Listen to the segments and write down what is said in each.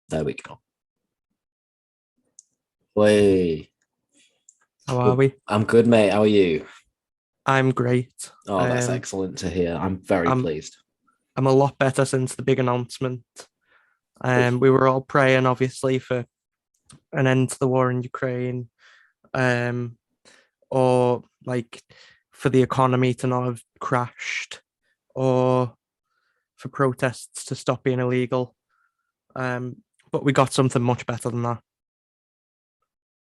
There we go. Way. How are we? I'm good, mate. How are you? I'm great. Oh, that's excellent to hear. I'm very I'm pleased. I'm a lot better since the big announcement. We were all praying, obviously, for an end to the war in Ukraine, um, or like for the economy to not have crashed, or for protests to stop being illegal. But we got something much better than that.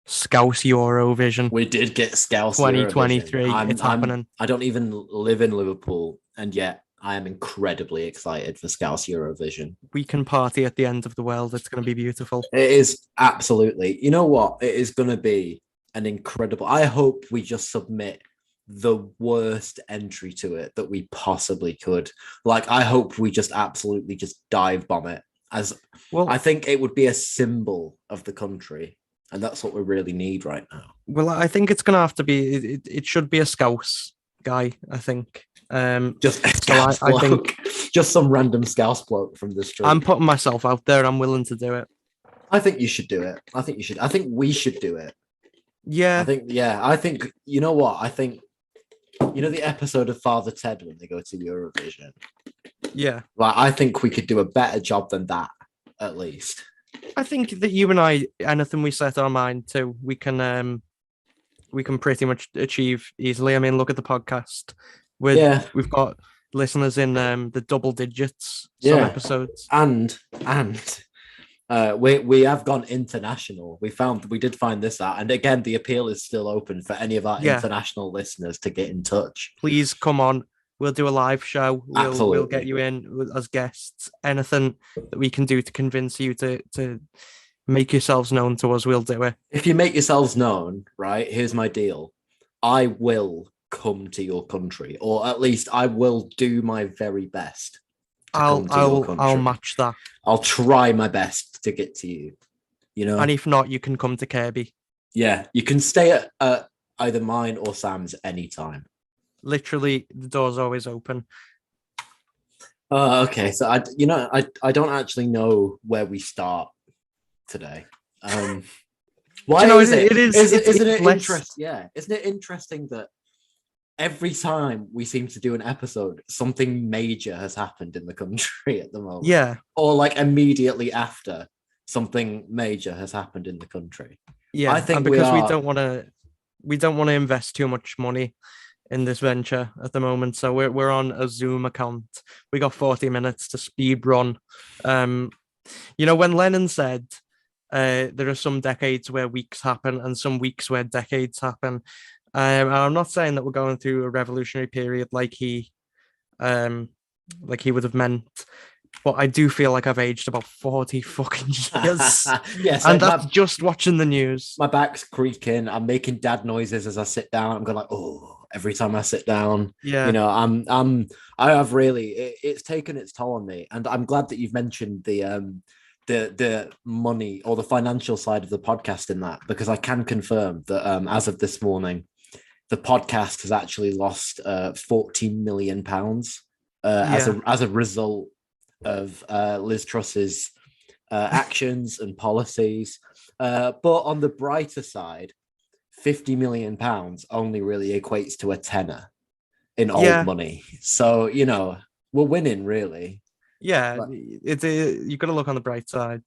Scouse Eurovision We did get Scouse Eurovision. 2023. It's happening. I don't even live in Liverpool, and yet I am incredibly excited for Scouse Eurovision. We can party at the end of the world. It's going to be beautiful. It is absolutely. You know what? It is going to be an incredible. I hope we just submit the worst entry to it that we possibly could. Like, I hope we just absolutely just dive bomb it. As Well, I think it would be a symbol of the country, and that's what we really need right now. Well, I think it's gonna have to be. It should be a Scouse guy. I think. Just a Scouse bloke. I think just some random Scouse bloke from the street. I'm putting myself out there. I'm willing to do it. I think you should do it. I think you should. I think we should do it. Yeah. I think. You know what? I think. You know the episode of Father Ted when they go to Eurovision. Yeah. Like, I think we could do a better job than that, at least. I think that you and I, anything we set our mind to, we can pretty much achieve easily. I mean, look at the podcast. We've got listeners in the double digits. Some episodes, and we have gone international. We did find this out, and again, the appeal is still open for any of our international listeners to get in touch. Please come on. We'll do a live show. We'll get you in as guests. Anything that we can do to convince you to make yourselves known to us, we'll do it. If you make yourselves known, right, here's my deal. I will come to your country, or at least I will do my very best. I'll match that. I'll try my best to get to you. You know, and if not, you can come to Kirby. Yeah, you can stay at either mine or Sam's anytime. Literally, the door's always open. Okay. So I don't actually know where we start today. Why is it? Isn't it interesting? Yeah, isn't it interesting that every time we seem to do an episode, something major has happened in the country at the moment? Yeah, or like immediately after, something major has happened in the country. Yeah, I think because we don't want to invest too much money in this venture at the moment, so we're on a Zoom account. We got 40 minutes to speed run. When Lenin said there are some decades where weeks happen and some weeks where decades happen, I'm not saying that we're going through a revolutionary period like he would have meant, but I do feel like I've aged about 40 fucking years. Yes, and that's just watching the news. My back's creaking. I'm making dad noises as I sit down. I'm going like, oh, every time I sit down. Yeah. It's taken its toll on me. And I'm glad that you've mentioned the money or the financial side of the podcast in that, because I can confirm that as of this morning, the podcast has actually lost £14 million as a result of Liz Truss's actions and policies. But on the brighter side, £50 million only really equates to a tenner in old money. So, we're winning, really. Yeah, you've got to look on the bright side.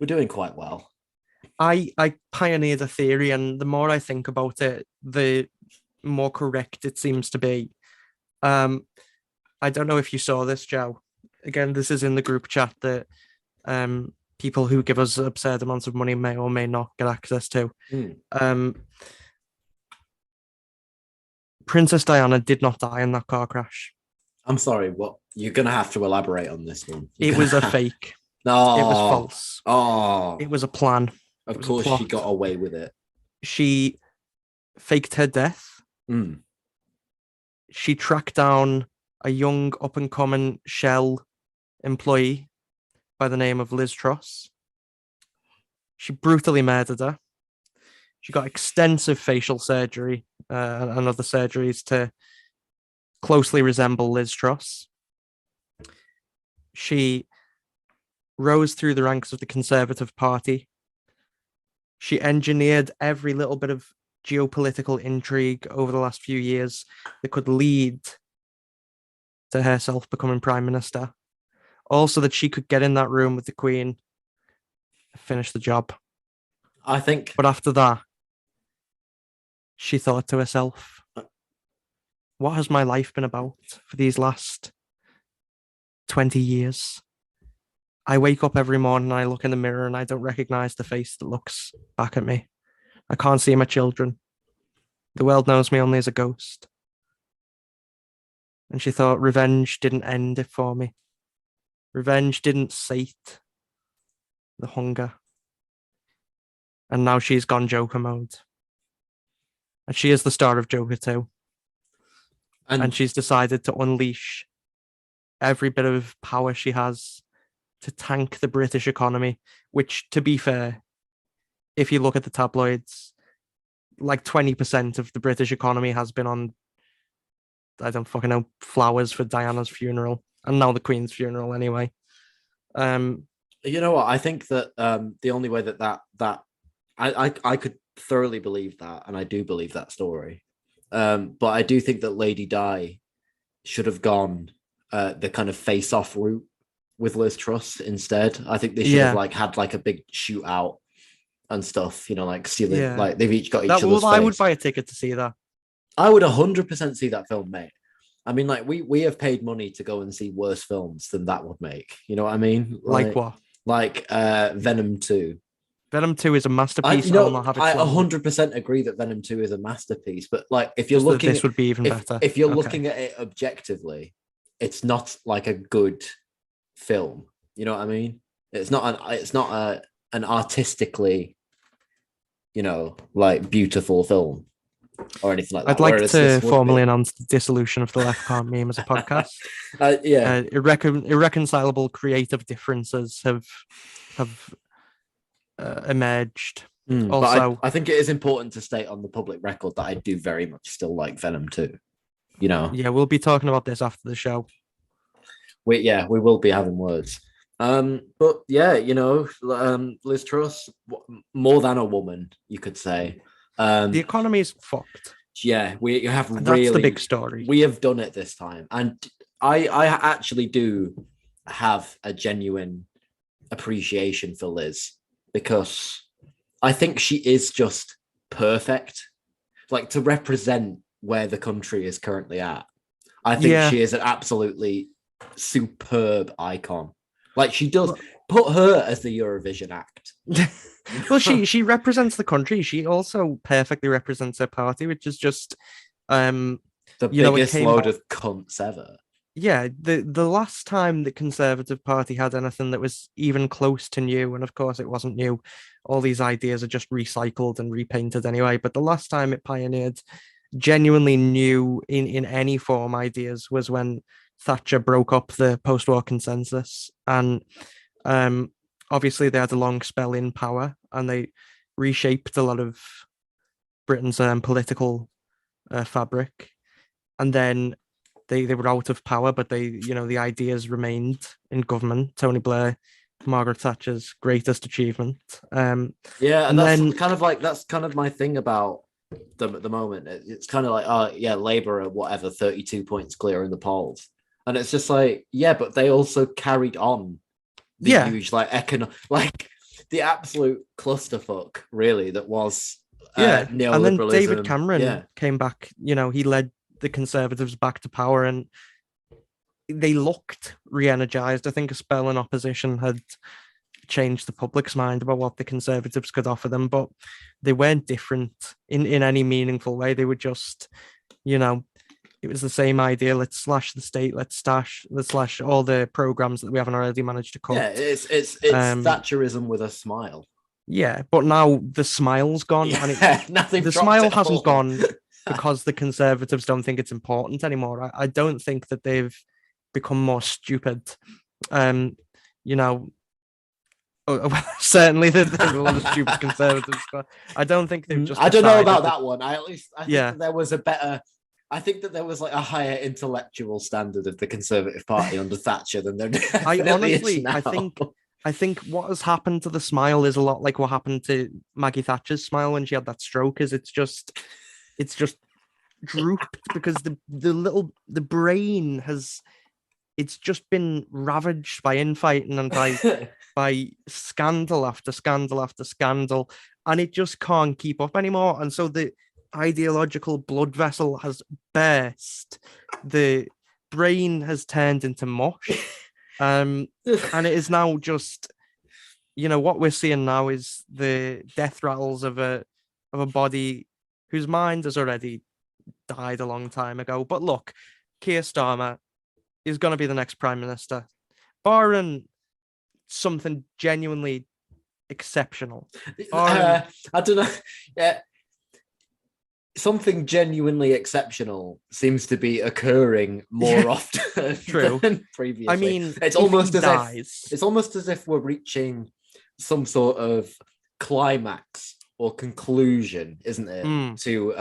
We're doing quite well. I pioneered a theory, and the more I think about it, the more correct it seems to be. I don't know if you saw this, Joe. Again, this is in the group chat that people who give us absurd amounts of money may or may not get access to. Princess Diana did not die in that car crash. I'm sorry, what? You're going to have to elaborate on this one. It was a fake. No. It was false. Oh. It was a plan. Of course she got away with it. She faked her death. She tracked down a young up-and-coming Shell employee by the name of Liz Truss. She brutally murdered her. She got extensive facial surgery and other surgeries to closely resemble Liz Truss. She rose through the ranks of the Conservative Party. She engineered every little bit of geopolitical intrigue over the last few years that could lead to herself becoming Prime Minister. Also, that she could get in that room with the Queen, finish the job. I think. But after that, she thought to herself, what has my life been about for these last 20 years? I wake up every morning and I look in the mirror and I don't recognize the face that looks back at me. I can't see my children. The world knows me only as a ghost. And she thought revenge didn't end it for me. Revenge didn't sate the hunger. And now she's gone Joker mode. And she is the star of Joker 2. And she's decided to unleash every bit of power she has to tank the British economy, which, to be fair, if you look at the tabloids, like 20% of the British economy has been on, I don't fucking know, flowers for Diana's funeral, and now the Queen's funeral anyway. You know what? I think that the only way that I could thoroughly believe that, and I do believe that story. But I do think that Lady Di should have gone the kind of face-off route with Liz Truss instead. I think they should have like had like a big shootout and stuff, you know, like stealing, like they've each got each other's face. I would buy a ticket to see that. I would 100% see that film, mate. I mean, like we have paid money to go and see worse films than that would make. You know what I mean? Like what? Like Venom 2. Venom 2 is a masterpiece. I 100% agree that Venom 2 is a masterpiece, but like if you're looking, this would be even better. If you're looking at it objectively, it's not like a good film. You know what I mean? It's not an artistically, you know, like beautiful film or anything like that. I'd like to formally announce the dissolution of the Left Can't Meme as a podcast. Irreconcilable creative differences have emerged. Also, I think it is important to state on the public record that I do very much still like Venom 2. You know? Yeah, we'll be talking about this after the show. We will be having words. But yeah, you know, Liz Truss, more than a woman, you could say. The economy is fucked. Yeah, we have and really. That's the big story. We have done it this time, and I actually do have a genuine appreciation for Liz because I think she is just perfect, like to represent where the country is currently at. I think she is an absolutely superb icon. Like she does put her as the Eurovision act. Well, she represents the country. She also perfectly represents her party, which is just the biggest load of cunts ever. Yeah, the last time the Conservative Party had anything that was even close to new, and of course it wasn't new, all these ideas are just recycled and repainted anyway, but the last time it pioneered genuinely new in any form ideas was when Thatcher broke up the post-war consensus, and obviously they had a long spell in power and they reshaped a lot of Britain's political fabric, and then they were out of power, but the ideas remained in government. Tony Blair, Margaret Thatcher's greatest achievement. And that's kind of my thing about them at the moment. It's kind of like, Labour are whatever 32 points clear in the polls. And it's just like, yeah, but they also carried on the huge like the absolute clusterfuck, really, that was neoliberalism. And then David Cameron came back. You know, he led the Conservatives back to power, and they looked re-energized. I think a spell in opposition had changed the public's mind about what the Conservatives could offer them, but they weren't different in any meaningful way. They were just, you know, it was the same idea. Let's slash the state. Let's slash all the programs that we haven't already managed to cut. Yeah, it's Thatcherism with a smile. Yeah, but now the smile's gone. Yeah, and the smile hasn't gone because the Conservatives don't think it's important anymore. I don't think that they've become more stupid. You know, certainly there's a lot of stupid Conservatives, but I don't think they've just. I don't know about that one. I think that there was a better. I think that there was like a higher intellectual standard of the Conservative Party under Thatcher than there. I I think what has happened to the smile is a lot like what happened to Maggie Thatcher's smile when she had that stroke. Is it's just drooped because the brain has it's just been ravaged by infighting and by scandal after scandal after scandal, and it just can't keep up anymore. And so the ideological blood vessel has burst. The brain has turned into mush. And it is now just, what we're seeing now is the death rattles of a body whose mind has already died a long time ago. But look, Keir Starmer is going to be the next prime minister, barring something genuinely exceptional. I don't know. Yeah, something genuinely exceptional seems to be occurring more often than previously. I mean, it's almost as if we're reaching some sort of climax or conclusion, isn't it, to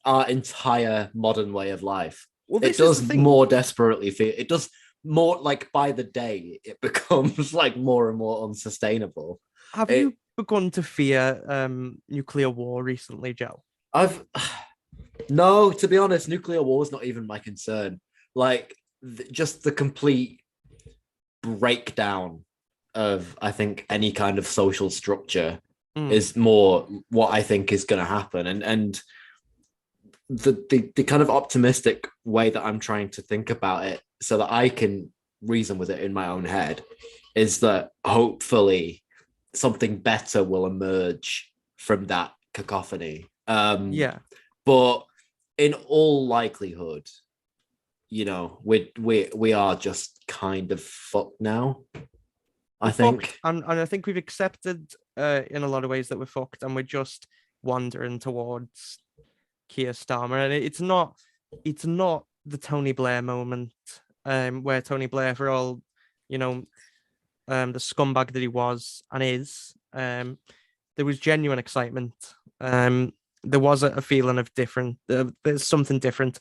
our entire modern way of life. Well, it does more desperately feel. It does more like by the day. It becomes like more and more unsustainable. Have you begun to fear nuclear war recently, Joe? No, to be honest, nuclear war is not even my concern. Like just the complete breakdown of, I think, any kind of social structure is more what I think is going to happen. And the kind of optimistic way that I'm trying to think about it so that I can reason with it in my own head is that hopefully something better will emerge from that cacophony. But in all likelihood, we are just kind of fucked now. I think, and I think we've accepted in a lot of ways that we're fucked, and we're just wandering towards Keir Starmer, and it's not the Tony Blair moment, where Tony Blair, for all the scumbag that he was and is, there was genuine excitement. There was a feeling of different. There's something different.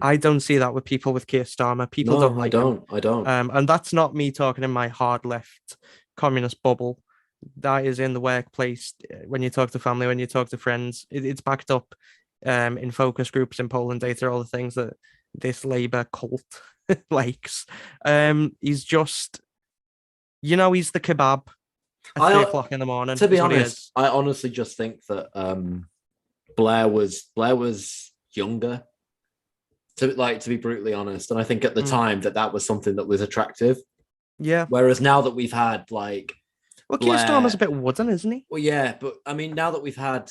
I don't see that with people with Keir Starmer. People don't like him. I don't. And that's not me talking in my hard left communist bubble. That is in the workplace. When you talk to family, when you talk to friends, it's backed up in focus groups, in polling data, all the things that this Labour cult likes. He's just, he's the kebab at 3 o'clock in the morning. To be honest, I honestly just think that Blair was younger, to be brutally honest, and I think at the time that was something that was attractive. Yeah. Whereas now that we've had Keir Starmer's a bit wooden, isn't he? Well, yeah, but I mean, now that we've had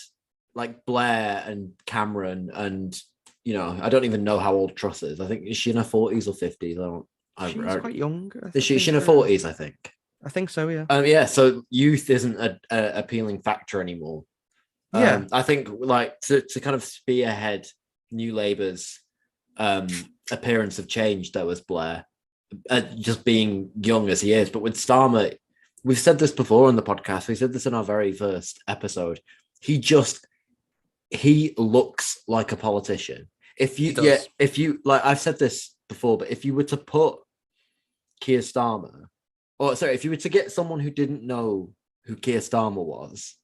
like Blair and Cameron, and I don't even know how old Truss is. I think is she in her 40s or 50s? She's quite young. Is she in her 40s? I think. I think so. Yeah. Yeah. So youth isn't a appealing factor anymore. Yeah. I think to kind of spearhead New Labour's appearance of change, there was Blair, just being young as he is. But with Starmer, we've said this before on the podcast. We said this in our very first episode. He looks like a politician. If you I've said this before, but if you were to put Keir Starmer, if you were to get someone who didn't know who Keir Starmer was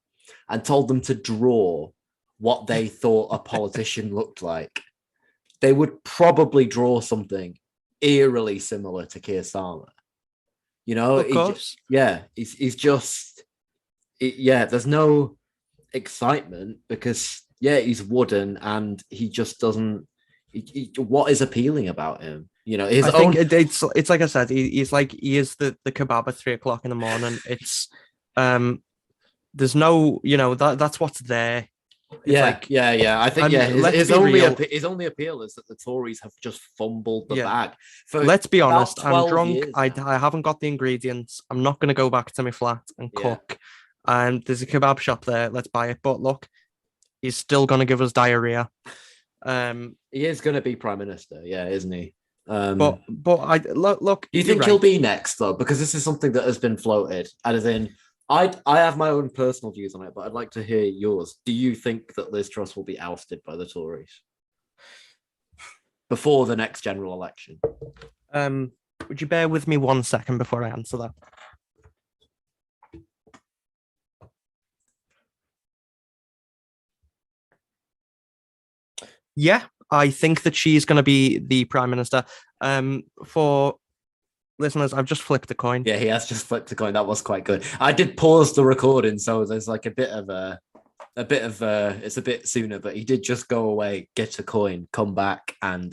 and told them to draw what they thought a politician looked like, they would probably draw something eerily similar to Keir Starmer. Of course. He's just, there's no excitement because, he's wooden and he just doesn't, what is appealing about him? It's like I said, he is the kebab at 3 o'clock in the morning. It's, there's no, that's what's there. It's I think his only appeal is that the Tories have just fumbled the bag. Let's be honest, I'm drunk. I haven't got the ingredients. I'm not going to go back to my flat and cook. And there's a kebab shop there. Let's buy it. But look, he's still going to give us diarrhea. He is going to be prime minister, isn't he? But I look. Do you think he'll be next though? Because this is something that has been floated, as in. I have my own personal views on it, but I'd like to hear yours. Do you think that Liz Truss will be ousted by the Tories before the next general election? Would you bear with me 1 second before I answer that? Yeah, I think that she's going to be the prime minister. For listeners, I've just flipped a coin. Yeah, he has just flipped a coin. That was quite good. I did pause the recording, so there's like a bit of it's a bit sooner, but he did just go away, get a coin, come back, and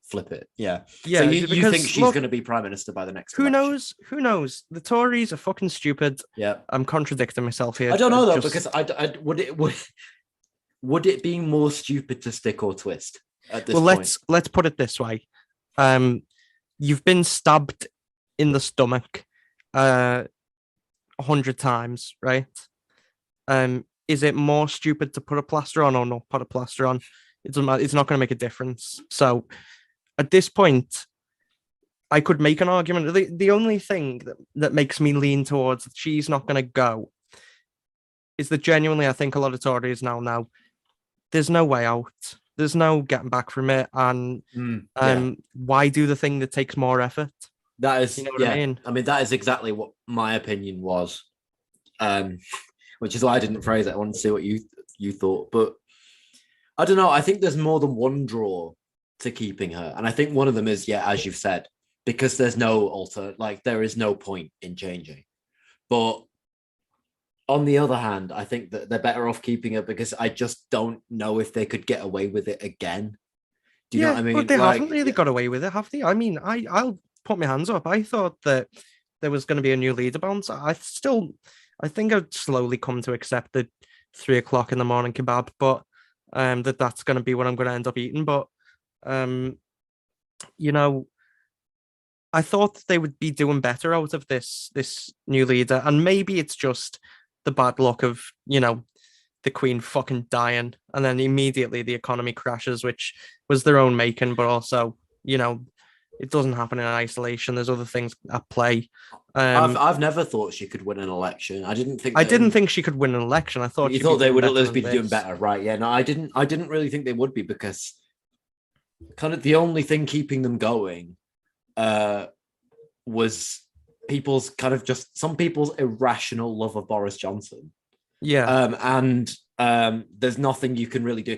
flip it. Yeah. So Yeah, you because think she's going to be prime minister by the next who election? knows? Who knows? The Tories are fucking stupid. Yeah. I'm contradicting myself here. I don't know though, because I would it be more stupid to stick or twist at this point? Let's put it this way. You've been stabbed in the stomach 100 times, right? Is it more stupid to put a plaster on or not put a plaster on? It doesn't matter. It's not going to make a difference. So at this point, I could make an argument. The only thing that makes me lean towards that she's not going to go is that genuinely, I think a lot of Tories now know there's no way out. There's no getting back from it. And why do the thing that takes more effort? That is, you know what I mean? I mean, that is exactly what my opinion was, which is why I didn't phrase it. I wanted to see what you thought. But I don't know. I think there's more than one draw to keeping her. And I think one of them is, as you've said, because there's no there is no point in changing. But on the other hand, I think that they're better off keeping her because I just don't know if they could get away with it again. Do you know what I mean? But they haven't really got away with it, have they? I mean, I'll put my hands up. I thought that there was going to be a new leader bounce. I think I'd slowly come to accept the 3 o'clock in the morning kebab, but that's going to be what I'm going to end up eating. But I thought that they would be doing better out of this new leader, and maybe it's just the bad luck of the Queen fucking dying, and then immediately the economy crashes, which was their own making, but also it doesn't happen in isolation. There's other things at play. I've never thought she could win an election. I didn't think she could win an election. I thought you thought they would at least be doing better, right? Yeah, no, I didn't really think they would be because kind of the only thing keeping them going was some people's irrational love of Boris Johnson. Yeah. And there's nothing you can really do.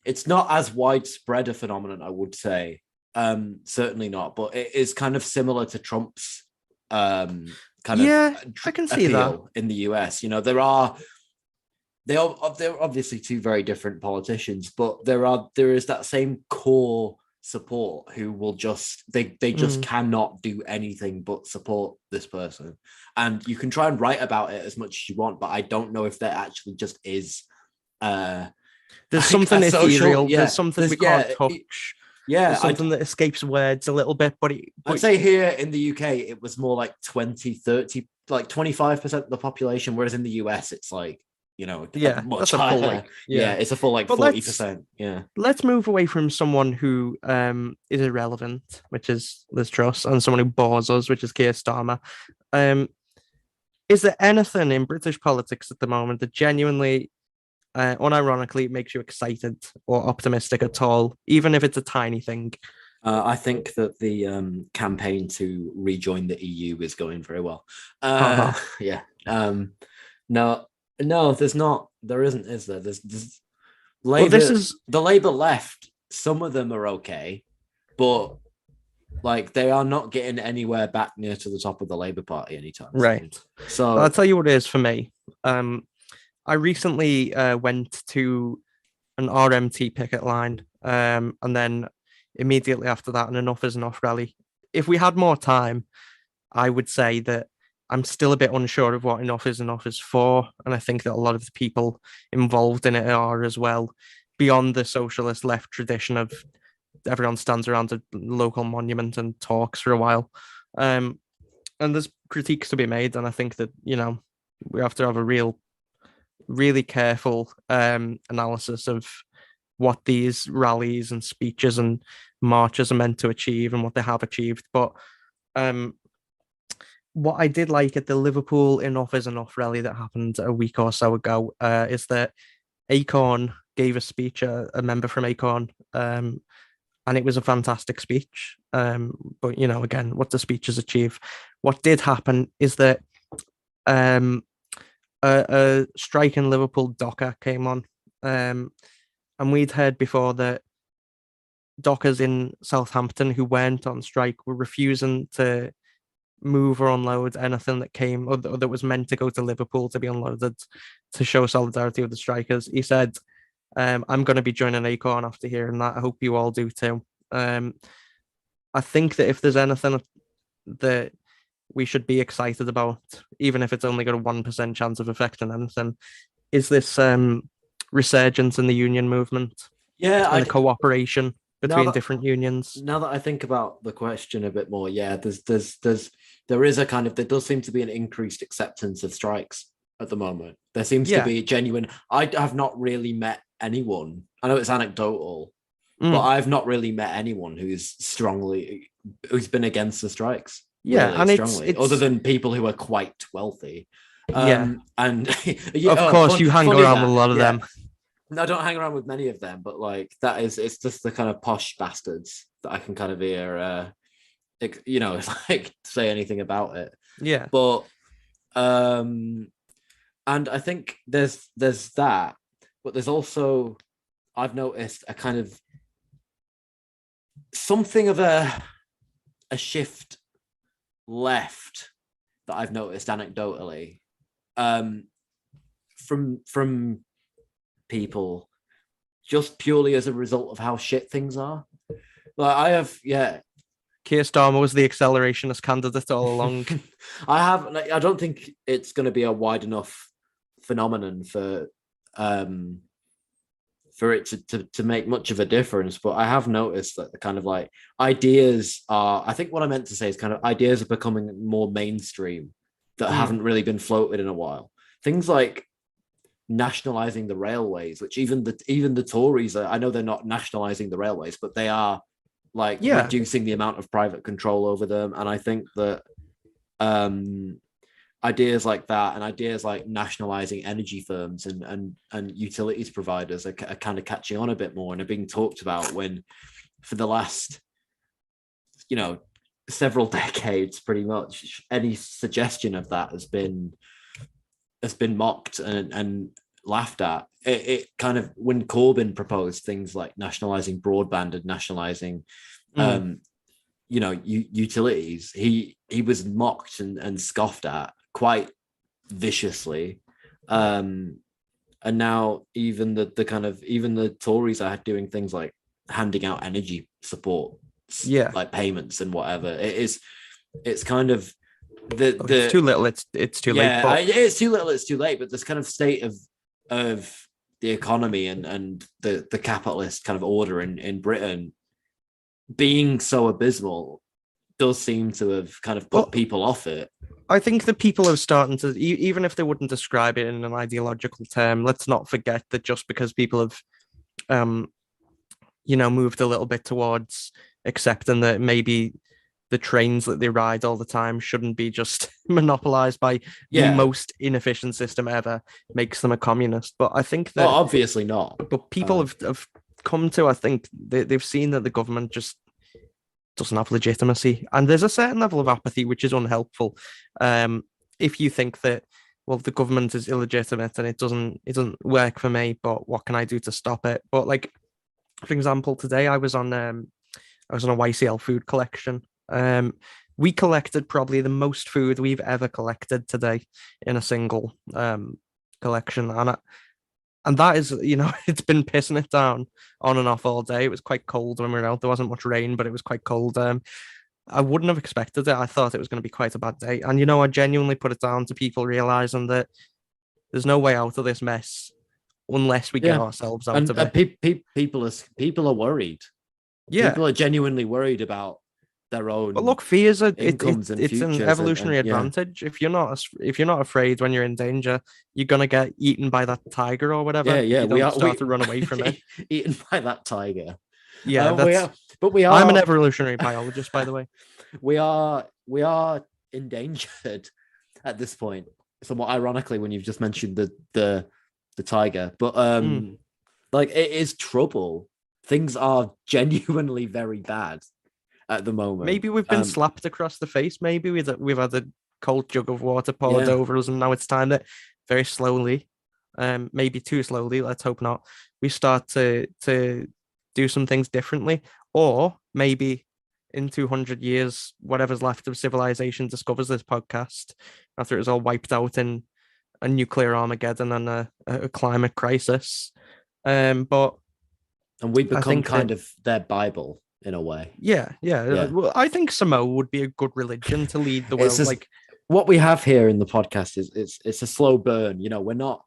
It's not as widespread a phenomenon, I would say. Certainly not, but it is kind of similar to Trump's I can see that in the US. They're obviously two very different politicians, but there is that same core support who will just cannot do anything but support this person. And you can try and write about it as much as you want, but I don't know if there actually just is there's something ethereal. There's something we can't touch. Yeah, there's something that escapes words a little bit, but I'd say here in the UK it was more like 20, 30, like 25% of the population, whereas in the US it's like much higher. It's a full 40%. Let's move away from someone who is irrelevant, which is Liz Truss, and someone who bores us, which is Keir Starmer. Is there anything in British politics at the moment that genuinely unironically makes you excited or optimistic at all, even if it's a tiny thing? I think that the campaign to rejoin the EU is going very well. No, there's not. There isn't, is there? There's Labour. The Labour left. Some of them are okay, but they are not getting anywhere back near to the top of the Labour Party anytime soon. Right. So I'll tell you what it is for me. I recently went to an RMT picket line, and then immediately after that, an Enough is Enough rally. If we had more time, I would say that I'm still a bit unsure of what Enough is for, and I think that a lot of the people involved in it are as well, beyond the socialist left tradition of everyone stands around a local monument and talks for a while. And there's critiques to be made, and I think that, we have to have a really careful analysis of what these rallies and speeches and marches are meant to achieve and what they have achieved. But what I did like at the Liverpool Enough is Enough rally that happened a week or so ago is that Acorn gave a speech, a member from Acorn, and it was a fantastic speech. But, again, what the speeches achieve. What did happen is that a strike in Liverpool docker came on, And we'd heard before that dockers in Southampton who weren't on strike were refusing to move or unload anything that came or that was meant to go to Liverpool to be unloaded to show solidarity with the strikers. He said, I'm going to be joining Acorn after hearing that. I hope you all do too. I think that if there's anything that we should be excited about, even if it's only got a 1% chance of affecting anything, is this resurgence in the union movement and the cooperation between different unions. Now that I think about the question a bit more, yeah, there is a kind of, there does seem to be an increased acceptance of strikes at the moment. There seems to be genuine. I have not really met anyone. I know it's anecdotal, but I've not really met anyone who's been against the strikes. Yeah, really and strongly, other than people who are quite wealthy. And of course, you hang around with a lot of them. No, I don't hang around with many of them, but like it's just the kind of posh bastards that I can kind of hear, like say anything about it. Yeah. But, and I think there's that, but there's also, I've noticed a kind of something of a shift left that I've noticed anecdotally, from people, just purely as a result of how shit things are. Like Keir Starmer was the accelerationist candidate all along. I don't think it's going to be a wide enough phenomenon for it to make much of a difference, but I have noticed that the kind of like ideas are, I think what I meant to say is kind of ideas are becoming more mainstream that haven't really been floated in a while. Things like nationalizing the railways, which even the Tories are, I know they're not nationalizing the railways, but they are like reducing the amount of private control over them. And I think that ideas like that and ideas like nationalizing energy firms and utilities providers are kind of catching on a bit more and are being talked about, when for the last several decades pretty much any suggestion of that has been mocked and laughed at. It kind of, when Corbyn proposed things like nationalizing broadband and nationalizing utilities, he was mocked and scoffed at quite viciously, and now even the Tories are doing things like handing out energy support, like payments and whatever. It's kind of it's too little, it's too late. It's too little, it's too late. But this kind of state of the economy and the capitalist kind of order in Britain being so abysmal does seem to have kind of put people off it. I think that people are starting to, even if they wouldn't describe it in an ideological term, let's not forget that just because people have, moved a little bit towards accepting that maybe the trains that they ride all the time shouldn't be just monopolized by the most inefficient system ever, makes them a communist. But I think that obviously not. But people have come to, I think they've seen that the government just doesn't have legitimacy, and there's a certain level of apathy which is unhelpful. If you think that, well, the government is illegitimate and it doesn't work for me, but what can I do to stop it? But like, for example, today I was on a YCL food collection. We collected probably the most food we've ever collected today in a single collection, and that is, it's been pissing it down on and off all day. It was quite cold when we were out. There wasn't much rain, but it was quite cold. I wouldn't have expected it. I thought it was going to be quite a bad day. And, I genuinely put it down to people realizing that there's no way out of this mess unless we get ourselves out of it. People are worried. Yeah. People are genuinely worried about their own. But look, fear is it's an evolutionary advantage. If you're not afraid when you're in danger, you're gonna get eaten by that tiger or whatever. We start to run away from it. Eaten by that tiger. Yeah, we are. I'm an evolutionary biologist, by the way. We are endangered at this point. Somewhat ironically, when you've just mentioned the tiger, but like, it is trouble. Things are genuinely very bad at the moment. Maybe we've been slapped across the face. Maybe we've had a cold jug of water poured over us, and now it's time that very slowly maybe too slowly, let's hope not, we start to do some things differently. Or maybe in 200 years, whatever's left of civilization discovers this podcast after it was all wiped out in a nuclear Armageddon and a climate crisis. But And we I become think kind that, of their Bible in a way. yeah. Yeah. Well, I think Samoa would be a good religion to lead the It's world. just- Like, What we have here in the podcast is it's a slow burn. You know, we're not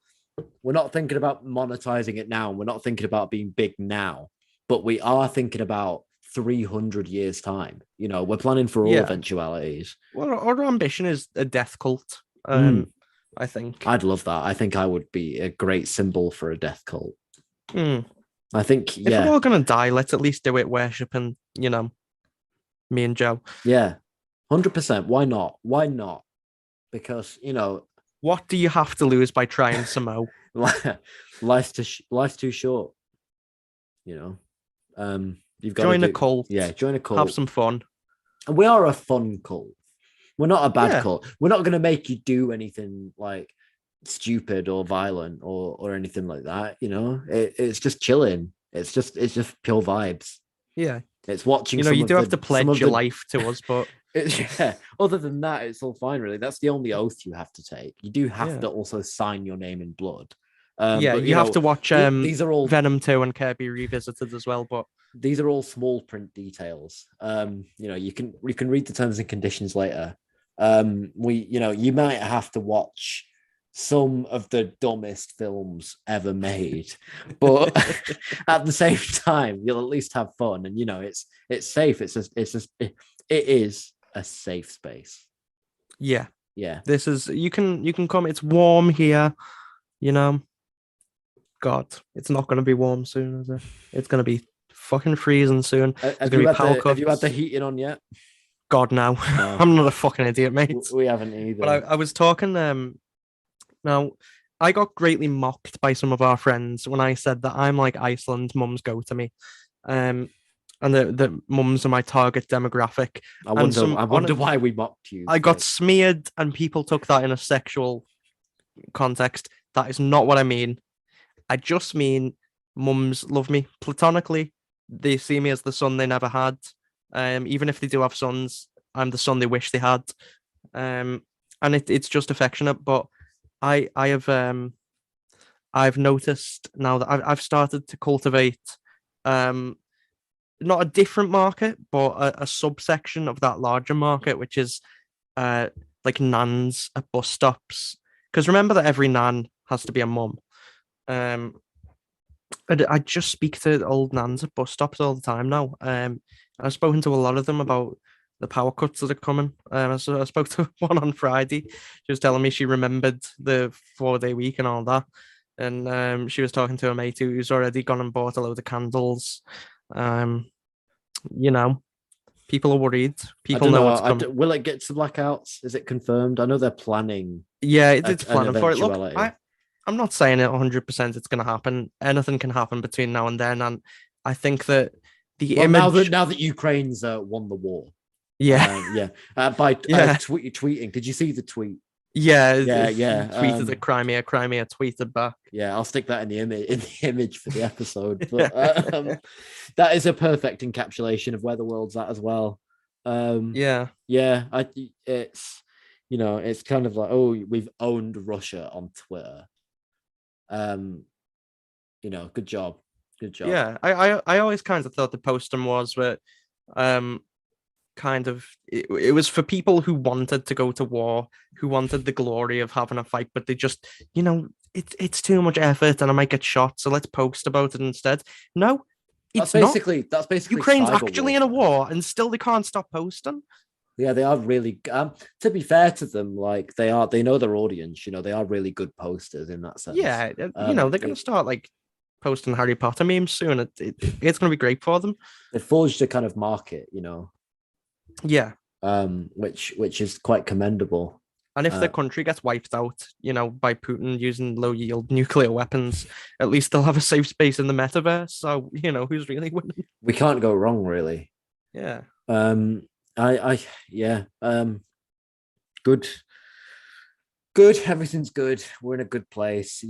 thinking about monetizing it now. We're not thinking about being big now, but we are thinking about 300 years time. You know, we're planning for all Yeah. eventualities. well, our ambition is a death cult. I think. I'd love that. I think I would be a great symbol for a death cult. Hmm. I think, If we're yeah, all gonna die, let's at least do it worshipping, me and Joe. yeah, 100%. Why not? Why not? Because, you know, What do you have to lose by trying Samoa? life's too short. You know, you've got Join to a cult. Yeah, join a cult. Have some fun. And we are a fun cult. We're not a bad Yeah. cult. We're not going to make you do anything like stupid or violent or anything like that. You know, it's just chilling. It's just pure vibes. Yeah. It's watching. You do have to pledge your life to us, but yeah. Other than that, it's all fine. Really, that's the only oath you have to take. You do have to also sign your name in blood. yeah, but, you have to watch these are all Venom 2 and Kirby Revisited as well. But these are all small print details. You know, you can read the terms and conditions later. You might have to watch some of the dumbest films ever made, but at the same time, you'll at least have fun. And you know, it's safe. It is a safe space. yeah, Yeah. this is you can come. It's warm here, you know. God, it's not going to be warm soon, is it? It's going to be fucking freezing soon. Have you had the heating on yet? God, no. No. I'm not a fucking idiot, mate. We haven't either. But I was talking. Now, I got greatly mocked by some of our friends when I said that I'm like Iceland. Mums go to me, and the mums are my target demographic. I wonder why we mocked you. I got smeared, and people took that in a sexual context. That is not what I mean. I just mean mums love me platonically. They see me as the son they never had. Even if they do have sons, I'm the son they wish they had. And it's just affectionate. But I've noticed now that I've started to cultivate not a different market, but a subsection of that larger market, which is like nans at bus stops. Because remember that every nan has to be a mum. I just speak to old nans at bus stops all the time now. I've spoken to a lot of them about the power cuts that are coming. So I spoke to one on Friday. She was telling me she remembered the 4-day week and all that. And she was talking to a mate who's already gone and bought a load of candles. You know, people are worried. People know what's coming. Will it get to blackouts? Is it confirmed? I know they're planning. Yeah, it's planning for it. Look, eventuality. I'm not saying it 100% it's going to happen. Anything can happen between now and then. And I think that the image... Now that Ukraine's won the war. Yeah. Tweeting. Did you see the tweet? Yeah. Tweeted at Crimea. Crimea tweeted back. Yeah, I'll stick that in the image for the episode. But that is a perfect encapsulation of where the world's at as well. It's it's kind of like, oh, we've owned Russia on Twitter. Good job. Yeah, I always kind of thought the postum was where kind of it was for people who wanted to go to war, who wanted the glory of having a fight, but they just, it's too much effort and I might get shot, so let's post about it instead. No, that's basically Ukraine's actually in a war and still they can't stop posting. Yeah, they are really. To be fair to them, like they know their audience. They are really good posters in that sense. Yeah, they're going to start like posting Harry Potter memes soon. It's going to be great for them. They forged a kind of market, Yeah. Which is quite commendable. And if the country gets wiped out, by Putin using low yield nuclear weapons, at least they'll have a safe space in the metaverse. So who's really winning? We can't go wrong, really. Yeah. Good Good. Everything's good. We're in a good place.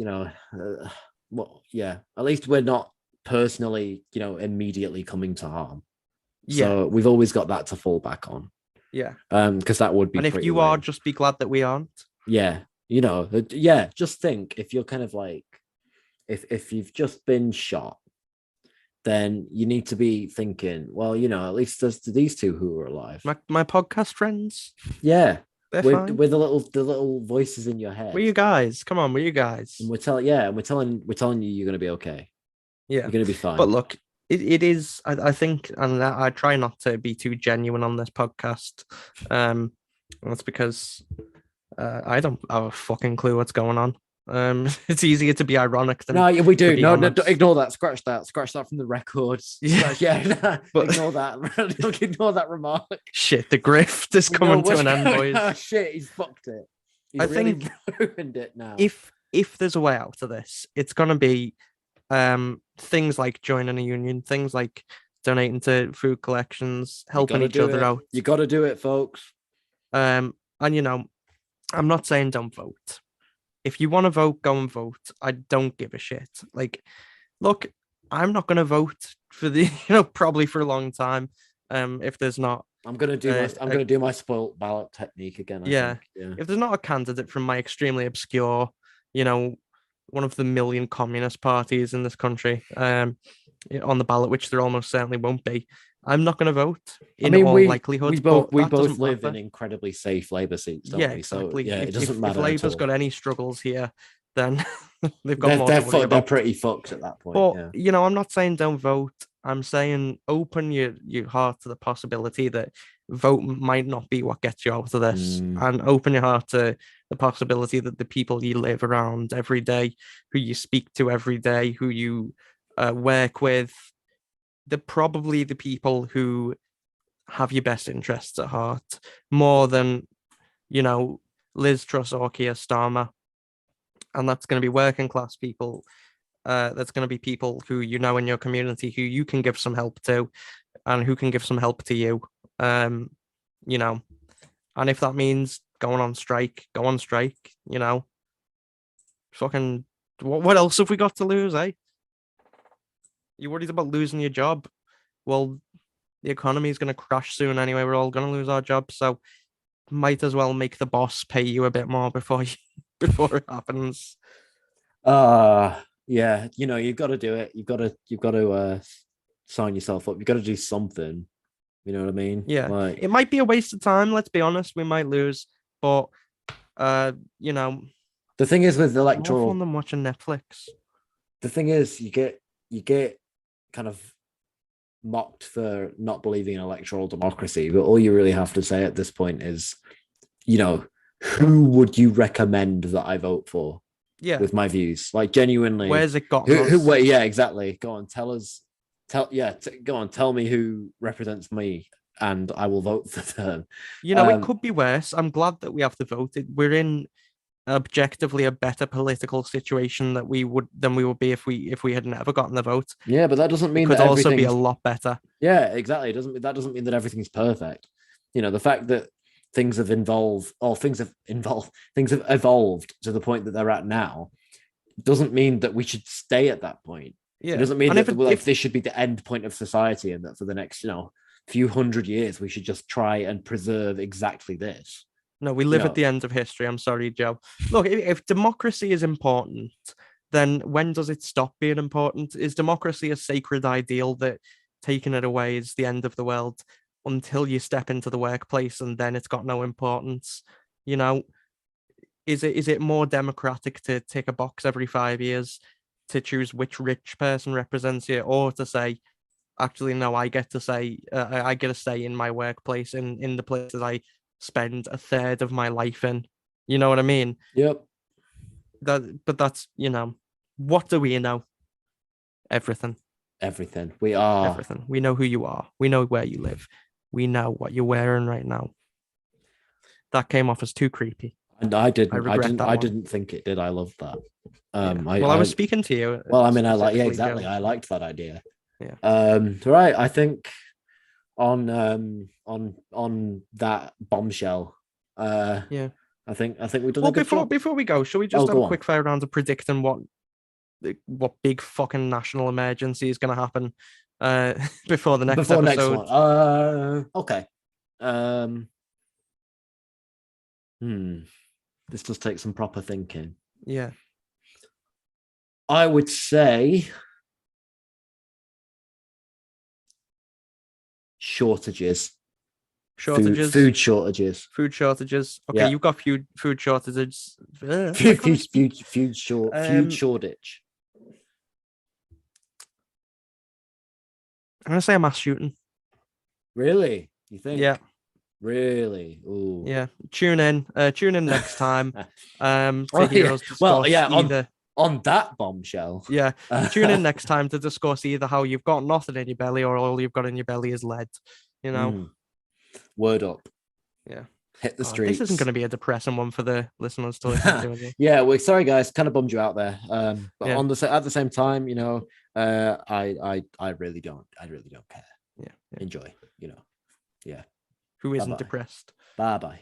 Well, yeah. At least we're not personally, immediately coming to harm. Yeah, So we've always got that to fall back on. yeah. Because that would be And if pretty you are, lame. just be glad that we aren't. Yeah. Yeah. Just think if you're kind of like, if you've just been shot, then you need to be thinking, well, at least there's these two who are alive. My podcast friends, Yeah. they're With fine. the little voices in your head. We're you guys. Come on, we're you guys. And we're telling you you're gonna be okay. Yeah. You're gonna be fine. But look, it is, I think, and I try not to be too genuine on this podcast. That's because I don't have a fucking clue what's going on. It's easier to be ironic than No, yeah, we do. be No, honest. ignore that. Scratch that from the records. Yeah. But ignore that. Ignore that remark. Shit, the grift is coming to an end, boys. Oh shit, he's fucked it. He's I really think ruined it now. If there's a way out of this, it's gonna be things like joining a union, things like donating to food collections, helping each other out. You got to do it, folks. And I'm not saying don't vote. If you want to vote, go and vote. I don't give a shit. Like, look, I'm not gonna vote for the probably for a long time. If there's not I'm gonna do my spoilt ballot technique again. Yeah. I think. If there's not a candidate from my extremely obscure, one of the million communist parties in this country, on the ballot, which there almost certainly won't be, I'm not going to vote. All likelihood, we both live in incredibly safe Labour seats, don't we? Exactly. So yeah, it doesn't matter. If Labour's got any struggles here, then they've got they're pretty fucked at that point. But I'm not saying don't vote. I'm saying open your heart to the possibility that vote might not be what gets you out of this, and open your heart to the possibility that the people you live around every day, who you speak to every day, who you work with, they're probably the people who have your best interests at heart more than, Liz Truss or Keir Starmer. And that's going to be working class people. That's going to be people who in your community who you can give some help to, and who can give some help to you. And if that means going on strike, go on strike. Fucking what else have we got to lose, eh? You worried about losing your job? Well, the economy is going to crash soon anyway. We're all going to lose our jobs, so might as well make the boss pay you a bit more before it happens. Yeah, you've got to do it. You've got to sign yourself up. You've got to do something. You know what I mean? Yeah, it might be a waste of time. Let's be honest, we might lose, but the thing is with electoral, more fun than watching Netflix. The thing is, you get kind of mocked for not believing in electoral democracy, but all you really have to say at this point is, who would you recommend that I vote for? Yeah, with my views, like genuinely, where's it got? Yeah, exactly. Go on, tell us. Go on, tell me who represents me, and I will vote for them. It could be worse. I'm glad that we have to vote. We're in objectively a better political situation than we would be if we had never gotten the vote. Yeah, but that doesn't mean it could also be a lot better. Yeah, exactly. That doesn't mean that everything's perfect. The fact that things have evolved to the point that they're at now doesn't mean that we should stay at that point. Yeah. It doesn't mean that this should be the end point of society, and that for the next few hundred years we should just try and preserve exactly this. No, we live at the end of history. I'm sorry, Joe. Look, if democracy is important, then when does it stop being important? Is democracy a sacred ideal that taking it away is the end of the world until you step into the workplace, and then it's got no importance? Is it more democratic to tick a box every 5 years to choose which rich person represents you, or to say, actually, no, I get to say, I get a say in my workplace, in the places I spend a third of my life in? You know what I mean? Yep. But that's, what do we know? Everything. We are everything. We know who you are. We know where you live. We know what you're wearing right now. That came off as too creepy. And I didn't think it did. I loved that. I was speaking to you. Well, I mean, exactly. I liked that idea. Yeah. Right. I think on that bombshell, I think we've done Well, a good job. before we go, shall we just have go a on. quick fire round of predicting what big fucking national emergency is going to happen before the next Before next episode? one. Okay. This does take some proper thinking. Yeah. I would say shortages. Shortages. Food shortages. Food shortages. Okay, Yeah. you've got food shortages. Food shortage. I'm gonna say a mass shooting. Really? You think? Yeah. Really? Ooh. Yeah. Tune in next time. To Oh, hear yeah. us discuss Well, yeah, either. On that bombshell. Yeah. Tune in next time to discuss either how you've got nothing in your belly or all you've got in your belly is lead. You know. Word up. Yeah. Hit the streets. This isn't going to be a depressing one for the listeners to listen to. Is it? Yeah, we're sorry, guys. Kind of bummed you out there. But Yeah. at the same time, you know, I really don't care. Yeah. Enjoy. You know. Yeah. Who isn't Bye-bye. depressed? Bye bye.